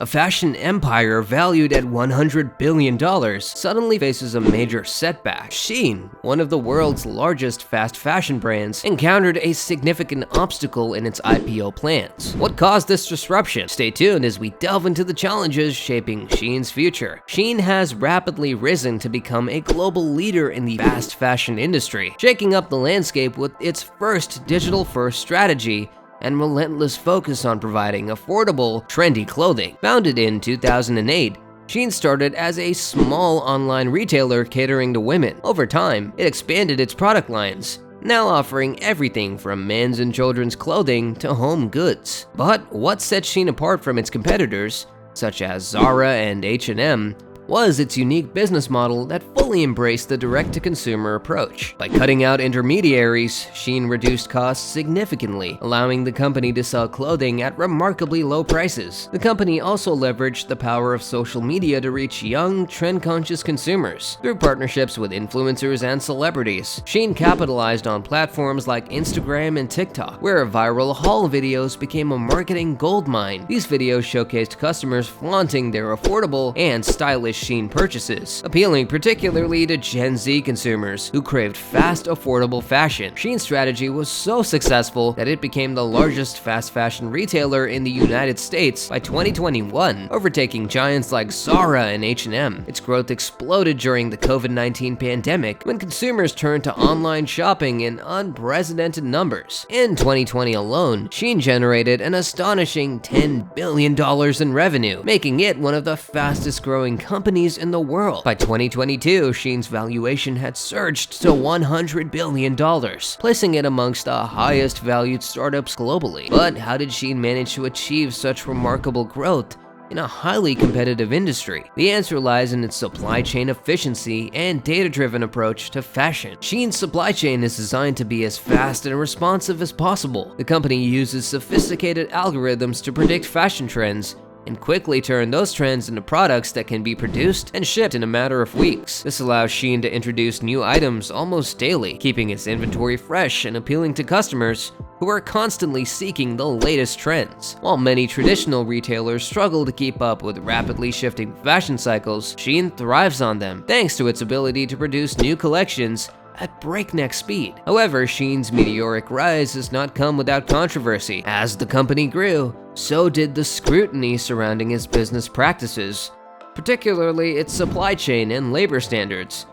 A fashion empire valued at $100 billion suddenly faces a major setback. Shein, one of the world's largest fast fashion brands, encountered a significant obstacle in its IPO plans. What caused this disruption? Stay tuned as we delve into the challenges shaping Shein's future. Shein has rapidly risen to become a global leader in the fast fashion industry, shaking up the landscape with its first digital-first strategy and relentless focus on providing affordable, trendy clothing. Founded in 2008, Shein started as a small online retailer catering to women. Over time, it expanded its product lines, now offering everything from men's and children's clothing to home goods. But what sets Shein apart from its competitors, such as Zara and H&M, was its unique business model that fully embraced the direct-to-consumer approach. By cutting out intermediaries, Shein reduced costs significantly, allowing the company to sell clothing at remarkably low prices. The company also leveraged the power of social media to reach young, trend-conscious consumers. Through partnerships with influencers and celebrities, Shein capitalized on platforms like Instagram and TikTok, where viral haul videos became a marketing goldmine. These videos showcased customers flaunting their affordable and stylish Shein purchases, appealing particularly to Gen Z consumers who craved fast, affordable fashion. Shein's strategy was so successful that it became the largest fast fashion retailer in the United States by 2021, overtaking giants like Zara and H&M. Its growth exploded during the COVID-19 pandemic when consumers turned to online shopping in unprecedented numbers. In 2020 alone, Shein generated an astonishing $10 billion in revenue, making it one of the fastest-growing companies in the world. By 2022, Shein's valuation had surged to $100 billion, placing it amongst the highest valued startups globally. But how did Shein manage to achieve such remarkable growth in a highly competitive industry? The answer lies in its supply chain efficiency and data-driven approach to fashion. Shein's supply chain is designed to be as fast and responsive as possible. The company uses sophisticated algorithms to predict fashion trends and quickly turn those trends into products that can be produced and shipped in a matter of weeks. This allows Shein to introduce new items almost daily, keeping its inventory fresh and appealing to customers who are constantly seeking the latest trends. While many traditional retailers struggle to keep up with rapidly shifting fashion cycles, Shein thrives on them, thanks to its ability to produce new collections at breakneck speed. However, Shein's meteoric rise has not come without controversy. As the company grew, so did the scrutiny surrounding its business practices, particularly its supply chain and labor standards.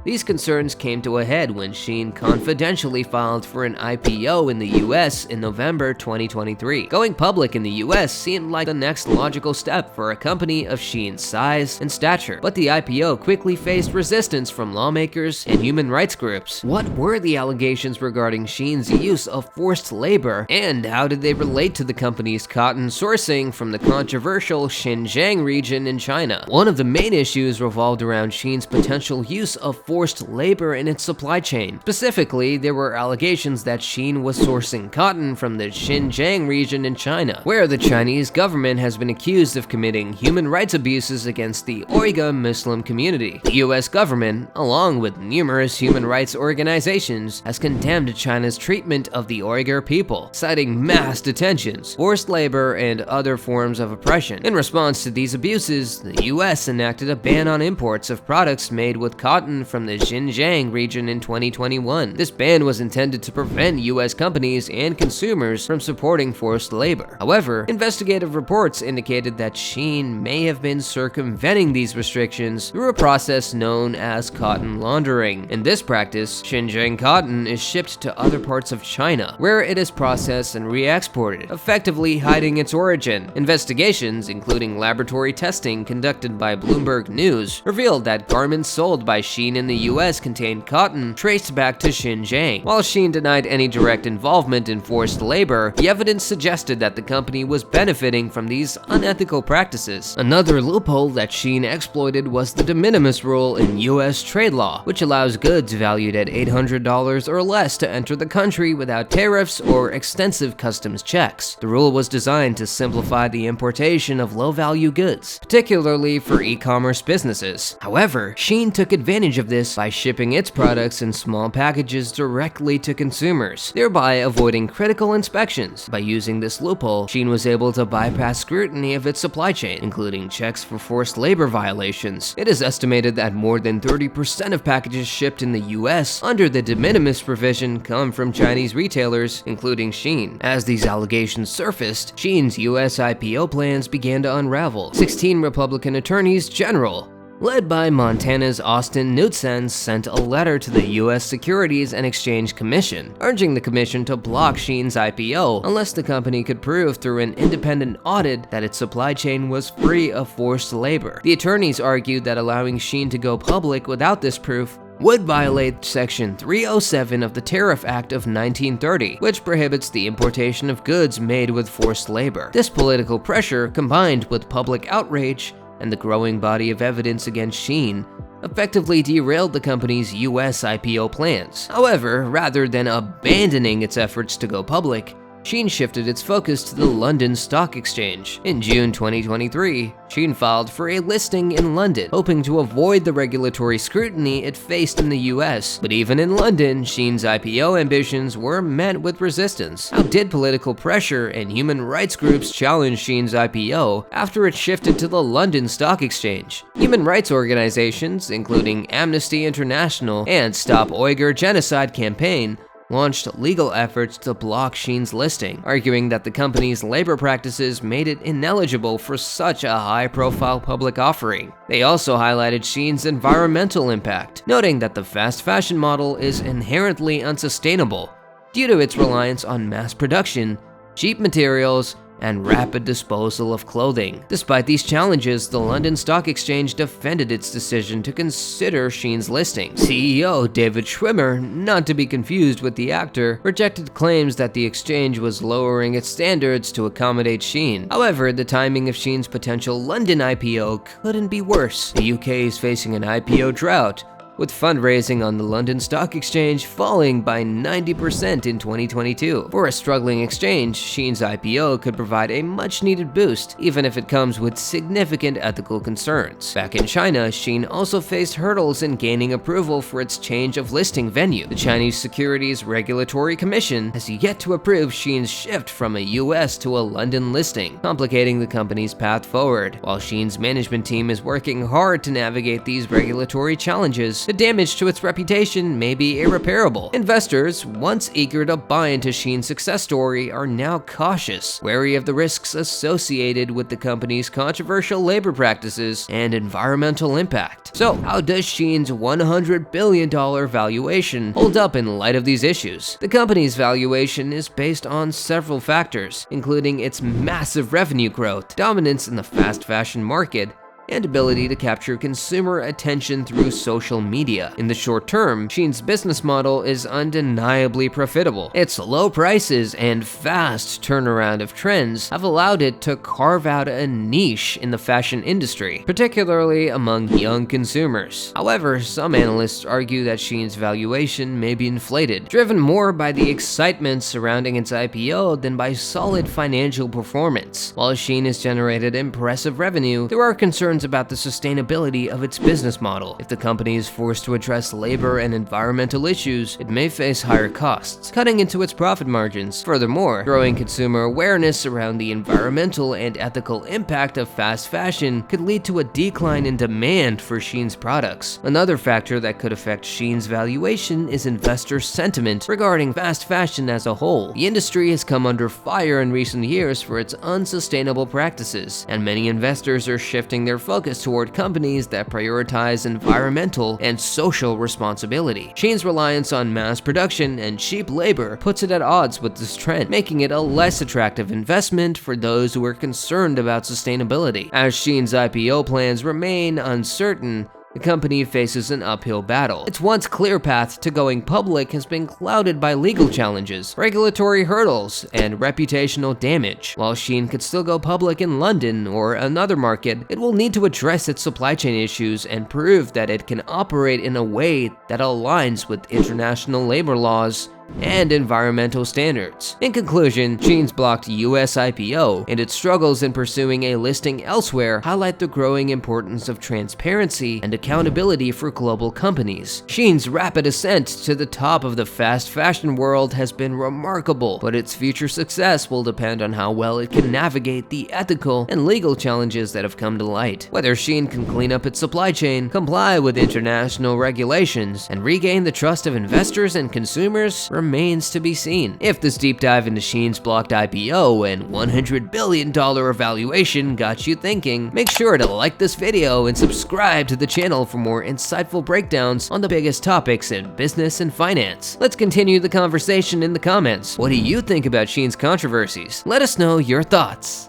These concerns came to a head when Shein confidentially filed for an IPO in the US in November 2023. Going public in the US seemed like the next logical step for a company of Shein's size and stature, but the IPO quickly faced resistance from lawmakers and human rights groups. What were the allegations regarding Shein's use of forced labor, and how did they relate to the company's cotton sourcing from the controversial Xinjiang region in China? One of the main issues revolved around Shein's potential use of forced labor in its supply chain. Specifically, there were allegations that Shein was sourcing cotton from the Xinjiang region in China, where the Chinese government has been accused of committing human rights abuses against the Uyghur Muslim community. The US government, along with numerous human rights organizations, has condemned China's treatment of the Uyghur people, citing mass detentions, forced labor, and other forms of oppression. In response to these abuses, the US enacted a ban on imports of products made with cotton from the Xinjiang region in 2021. This ban was intended to prevent US companies and consumers from supporting forced labor. However, investigative reports indicated that Shein may have been circumventing these restrictions through a process known as cotton laundering. In this practice, Xinjiang cotton is shipped to other parts of China, where it is processed and re-exported, effectively hiding its origin. Investigations, including laboratory testing conducted by Bloomberg News, revealed that garments sold by Shein in the US contained cotton traced back to Xinjiang. While Shein denied any direct involvement in forced labor, the evidence suggested that the company was benefiting from these unethical practices. Another loophole that Shein exploited was the de minimis rule in US trade law, which allows goods valued at $800 or less to enter the country without tariffs or extensive customs checks. The rule was designed to simplify the importation of low-value goods, particularly for e-commerce businesses. However, Shein took advantage of this by shipping its products in small packages directly to consumers, thereby avoiding critical inspections. By using this loophole, Shein was able to bypass scrutiny of its supply chain, including checks for forced labor violations. It is estimated that more than 30% of packages shipped in the US under the de minimis provision come from Chinese retailers, including Shein. As these allegations surfaced, Shein's US IPO plans began to unravel. 16 Republican attorneys general, led by Montana's Austin Knudsen, sent a letter to the U.S. Securities and Exchange Commission, urging the commission to block Shein's IPO unless the company could prove through an independent audit that its supply chain was free of forced labor. The attorneys argued that allowing Shein to go public without this proof would violate Section 307 of the Tariff Act of 1930, which prohibits the importation of goods made with forced labor. This political pressure, combined with public outrage and the growing body of evidence against Shein, effectively derailed the company's US IPO plans. However, rather than abandoning its efforts to go public, Shein shifted its focus to the London Stock Exchange. In June 2023, Shein filed for a listing in London, hoping to avoid the regulatory scrutiny it faced in the US. But even in London, Shein's IPO ambitions were met with resistance. How did political pressure and human rights groups challenge Shein's IPO after it shifted to the London Stock Exchange? Human rights organizations, including Amnesty International and Stop Uyghur Genocide Campaign, launched legal efforts to block Shein's listing, arguing that the company's labor practices made it ineligible for such a high-profile public offering. They also highlighted Shein's environmental impact, noting that the fast fashion model is inherently unsustainable due to its reliance on mass production, cheap materials, and rapid disposal of clothing. Despite these challenges, the London Stock Exchange defended its decision to consider Shein's listing. CEO David Schwimmer, not to be confused with the actor, rejected claims that the exchange was lowering its standards to accommodate Shein. However, the timing of Shein's potential London IPO couldn't be worse. The UK is facing an IPO drought, with fundraising on the London Stock Exchange falling by 90% in 2022. For a struggling exchange, Shein's IPO could provide a much-needed boost, even if it comes with significant ethical concerns. Back in China, Shein also faced hurdles in gaining approval for its change of listing venue. The Chinese Securities Regulatory Commission has yet to approve Shein's shift from a US to a London listing, complicating the company's path forward. While Shein's management team is working hard to navigate these regulatory challenges, the damage to its reputation may be irreparable. Investors, once eager to buy into Shein's success story, are now cautious, wary of the risks associated with the company's controversial labor practices and environmental impact. So, how does Shein's $100 billion valuation hold up in light of these issues? The company's valuation is based on several factors, including its massive revenue growth, dominance in the fast fashion market, and ability to capture consumer attention through social media. In the short term, Shein's business model is undeniably profitable. Its low prices and fast turnaround of trends have allowed it to carve out a niche in the fashion industry, particularly among young consumers. However, some analysts argue that Shein's valuation may be inflated, driven more by the excitement surrounding its IPO than by solid financial performance. While Shein has generated impressive revenue, there are concerns about the sustainability of its business model. If the company is forced to address labor and environmental issues, it may face higher costs, cutting into its profit margins. Furthermore, growing consumer awareness around the environmental and ethical impact of fast fashion could lead to a decline in demand for Shein's products. Another factor that could affect Shein's valuation is investor sentiment regarding fast fashion as a whole. The industry has come under fire in recent years for its unsustainable practices, and many investors are shifting their focus toward companies that prioritize environmental and social responsibility. Shein's reliance on mass production and cheap labor puts it at odds with this trend, making it a less attractive investment for those who are concerned about sustainability. As Shein's IPO plans remain uncertain, the company faces an uphill battle. Its once clear path to going public has been clouded by legal challenges, regulatory hurdles, and reputational damage. While Shein could still go public in London or another market, it will need to address its supply chain issues and prove that it can operate in a way that aligns with international labor laws and environmental standards. In conclusion, Shein's blocked US IPO and its struggles in pursuing a listing elsewhere highlight the growing importance of transparency and accountability for global companies. Shein's rapid ascent to the top of the fast fashion world has been remarkable, but its future success will depend on how well it can navigate the ethical and legal challenges that have come to light. Whether Shein can clean up its supply chain, comply with international regulations, and regain the trust of investors and consumers remains to be seen. If this deep dive into Shein's blocked IPO and $100 billion valuation got you thinking, make sure to like this video and subscribe to the channel for more insightful breakdowns on the biggest topics in business and finance. Let's continue the conversation in the comments. What do you think about Shein's controversies? Let us know your thoughts.